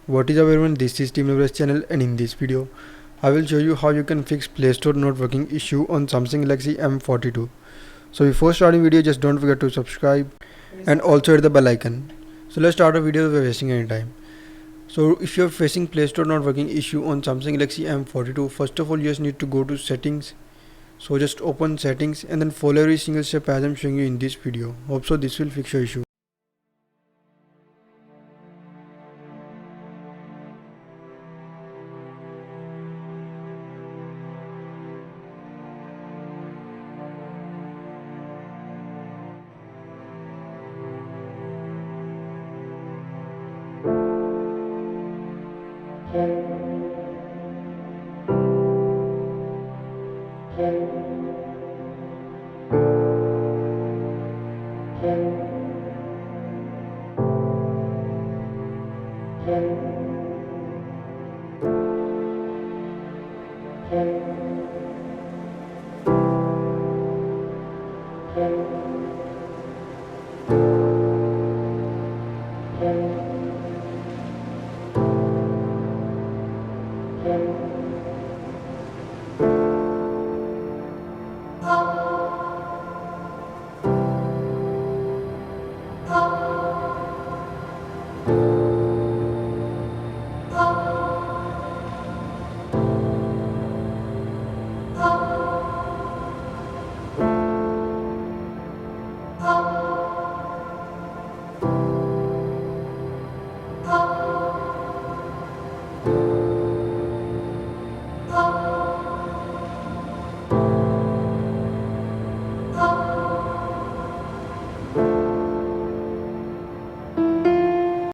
What is up everyone, this is Team Leverage channel, and in this video I will show you how you can fix Play Store not working issue on Samsung Galaxy M42. So before starting video, just don't forget to subscribe and also hit the bell icon. So let's start the video without wasting any time. So if you are facing Play Store not working issue on Samsung Galaxy M42, first of all you just need to go to settings. So just open settings and then follow every single step as I'm showing you in this video. Hope so this will fix your issue.